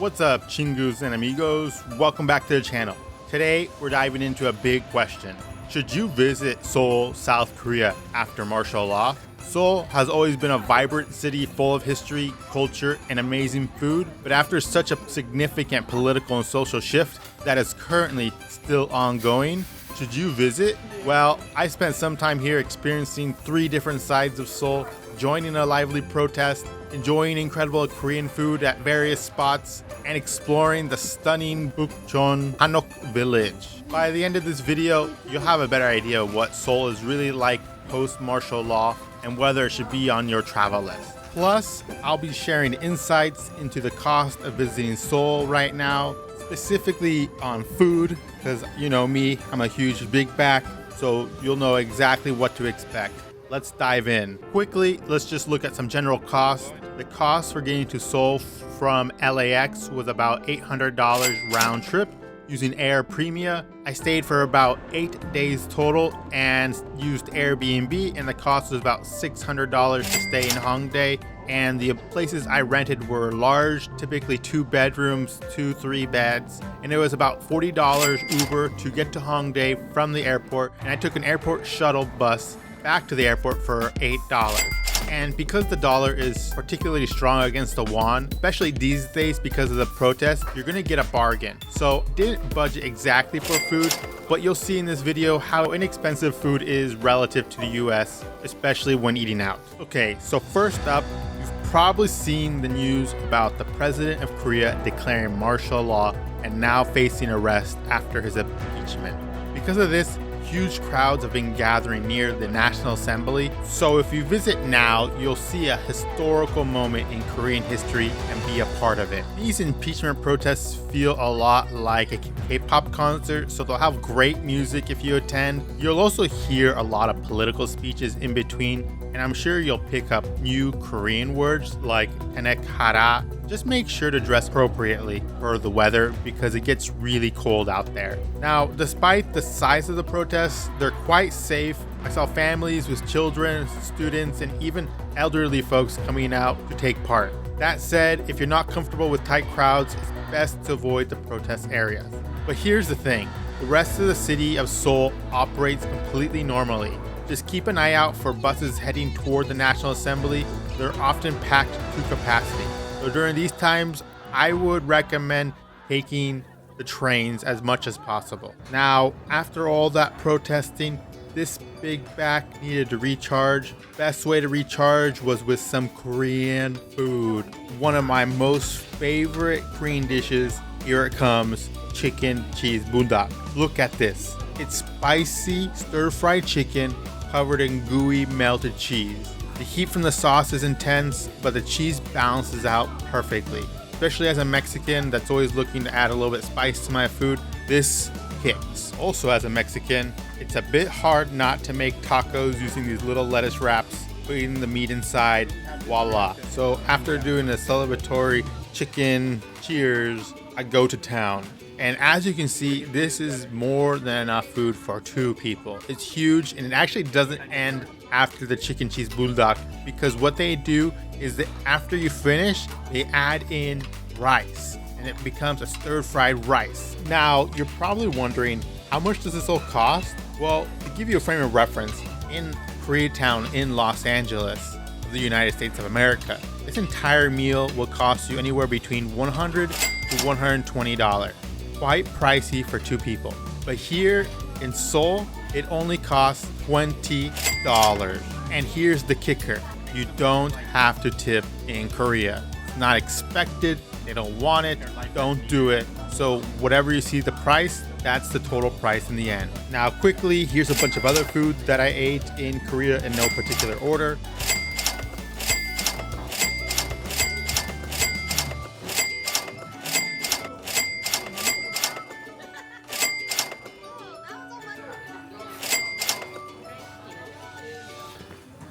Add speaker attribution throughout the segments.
Speaker 1: What's up, chingus and amigos? Welcome back to the channel. Today, we're diving into a big question. Should you visit Seoul, South Korea after martial law? Seoul has always been a vibrant city full of history, culture, and amazing food, but after such a significant political and social shift that is currently still ongoing, should you visit? Well, I spent some time here experiencing 3 different sides of Seoul, joining a lively protest, enjoying incredible Korean food at various spots, and exploring the stunning Bukchon Hanok village. By the end of this video, you'll have a better idea of what Seoul is really like post-martial law and whether it should be on your travel list. Plus, I'll be sharing insights into the cost of visiting Seoul right now, specifically on food, because you know me, I'm a huge big back, so you'll know exactly what to expect. Let's dive in. Quickly, let's just look at some general costs. The cost for getting to Seoul from LAX was about $800 round trip using Air Premia. I stayed for about 8 days total and used Airbnb, and the cost was about $600 to stay in Hongdae. And the places I rented were large, typically 2 bedrooms, 2-3 beds, and it was about $40 Uber to get to Hongdae from the airport, and I took an airport shuttle bus back to the airport for $8. And because the dollar is particularly strong against the won, especially these days because of the protests, you're gonna get a bargain. So didn't budget exactly for food, but you'll see in this video how inexpensive food is relative to the US, especially when eating out. Okay, so first up, you've probably seen the news about the president of Korea declaring martial law and now facing arrest after his impeachment. Because of this, huge crowds have been gathering near the National Assembly. So if you visit now, you'll see a historical moment in Korean history and be a part of it. These impeachment protests feel a lot like a K-pop concert, so they'll have great music if you attend. You'll also hear a lot of political speeches in between, and I'm sure you'll pick up new Korean words like "tenekara." Just make sure to dress appropriately for the weather because it gets really cold out there. Now, despite the size of the protests, they're quite safe. I saw families with children, students, and even elderly folks coming out to take part. That said, if you're not comfortable with tight crowds, it's best to avoid the protest areas. But here's the thing, the rest of the city of Seoul operates completely normally. Just keep an eye out for buses heading toward the National Assembly. They're often packed to capacity. So during these times, I would recommend taking the trains as much as possible. Now, after all that protesting, this big back needed to recharge. Best way to recharge was with some Korean food. One of my most favorite Korean dishes, here it comes, chicken cheese bundak. Look at this. It's spicy stir-fried chicken covered in gooey melted cheese. The heat from the sauce is intense, but the cheese balances out perfectly. Especially as a Mexican that's always looking to add a little bit of spice to my food, this hits. Also as a Mexican, it's a bit hard not to make tacos using these little lettuce wraps, putting the meat inside, voila. So after doing a celebratory chicken cheers, I go to town. And as you can see, this is more than enough food for 2 people. It's huge, and it actually doesn't end after the chicken cheese buldak, because what they do is that after you finish, they add in rice, and it becomes a stir-fried rice. Now, you're probably wondering, how much does this all cost? Well, to give you a frame of reference, in Koreatown in Los Angeles, the United States of America, this entire meal will cost you anywhere between $100 to $120. Quite pricey for 2 people. But here in Seoul, it only costs $20. And here's the kicker. You don't have to tip in Korea. It's not expected. They don't want it. Don't do it. So whatever you see the price, that's the total price in the end. Now quickly, here's a bunch of other food that I ate in Korea in no particular order.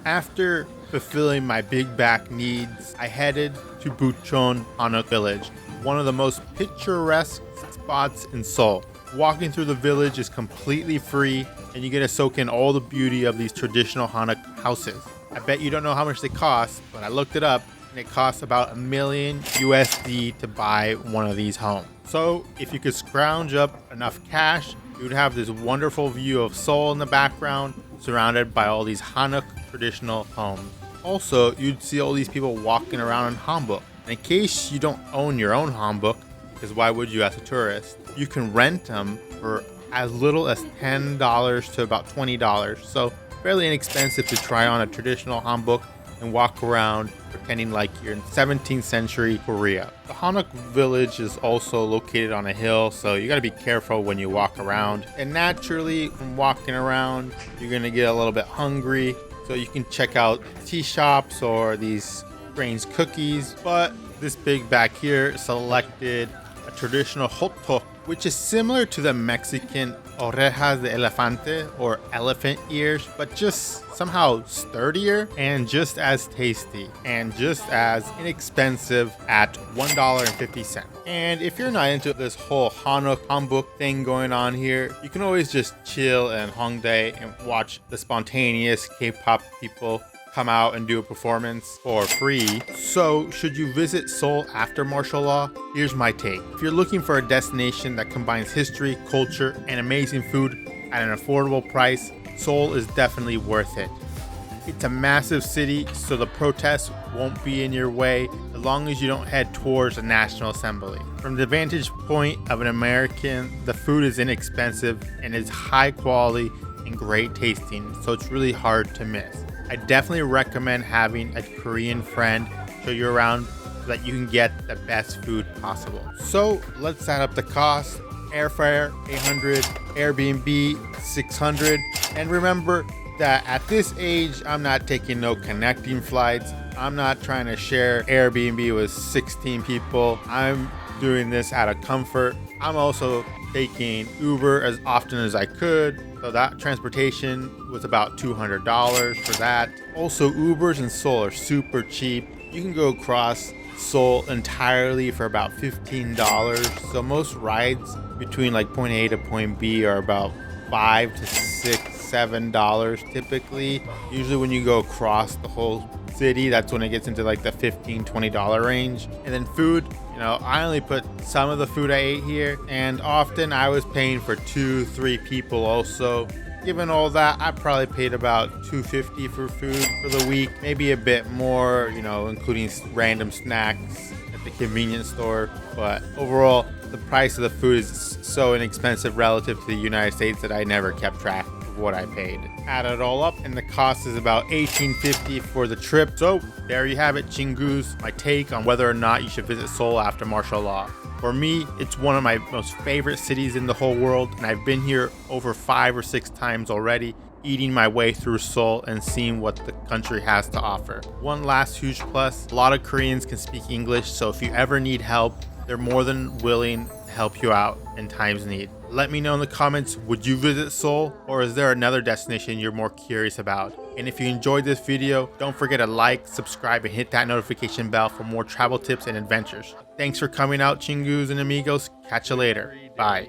Speaker 1: After fulfilling my big back needs, I headed to Bukchon Hanok village, one of the most picturesque spots in Seoul. Walking through the village is completely free, and you get to soak in all the beauty of these traditional Hanok houses. I bet you don't know how much they cost, but I looked it up. and it costs about $1 million USD to buy one of these homes. So if you could scrounge up enough cash, you would have this wonderful view of Seoul in the background, surrounded by all these Hanok traditional homes. Also, you'd see all these people walking around in hanbok. In case you don't own your own hanbok, because why would you as a tourist, you can rent them for as little as $10 to about $20. So fairly inexpensive to try on a traditional hanbok and walk around pretending like you're in 17th century Korea. The Hanok village is also located on a hill, so you gotta be careful when you walk around. And naturally, from walking around, you're gonna get a little bit hungry. So you can check out tea shops or these grains cookies. But this big back here selected a traditional hotdog, which is similar to the Mexican orejas de elefante or elephant ears, but just somehow sturdier and just as tasty and just as inexpensive at $1.50. And if you're not into this whole hanbok thing going on here, you can always just chill in Hongdae and watch the spontaneous K-pop people come out and do a performance for free. So should you visit Seoul after martial law? Here's my take. If you're looking for a destination that combines history, culture, and amazing food at an affordable price, Seoul is definitely worth it. It's a massive city, so the protests won't be in your way as long as you don't head towards the National Assembly. From the vantage point of an American, the food is inexpensive and is high quality and great tasting, so it's really hard to miss. I definitely recommend having a Korean friend show you around so that you can get the best food possible. So let's add up the cost. Airfare $800, Airbnb $600, and remember that at this age, I'm not taking no connecting flights. I'm not trying to share Airbnb with 16 people. I'm doing this out of comfort. I'm also taking Uber as often as I could. So that transportation was about $200 for that. Also, Ubers in Seoul are super cheap. You can go across Seoul entirely for about $15. So most rides between like point A to point B are about $5 to $6, $7 typically. Usually when you go across the whole city, that's when it gets into like the $15, $20 range. And then food, you know, I only put some of the food I ate here, and often I was paying for 2-3 people also. Given all that, I probably paid about $250 for food for the week, maybe a bit more, you know, including random snacks at the convenience store. But overall, the price of the food is so inexpensive relative to the United States that I never kept track of what I paid. Add it all up and the cost is about $18.50 for the trip. So there you have it, Chingus, my take on whether or not you should visit Seoul after martial law. For me, it's one of my most favorite cities in the whole world, and I've been here over 5 or 6 times already, eating my way through Seoul and seeing what the country has to offer. One last huge plus, a lot of Koreans can speak English, so if you ever need help, they're more than willing to help you out in times of need. Let me know in the comments, would you visit Seoul, or is there another destination you're more curious about? And if you enjoyed this video, don't forget to like, subscribe, and hit that notification bell for more travel tips and adventures. Thanks for coming out, Chingus and amigos. Catch you later. Bye.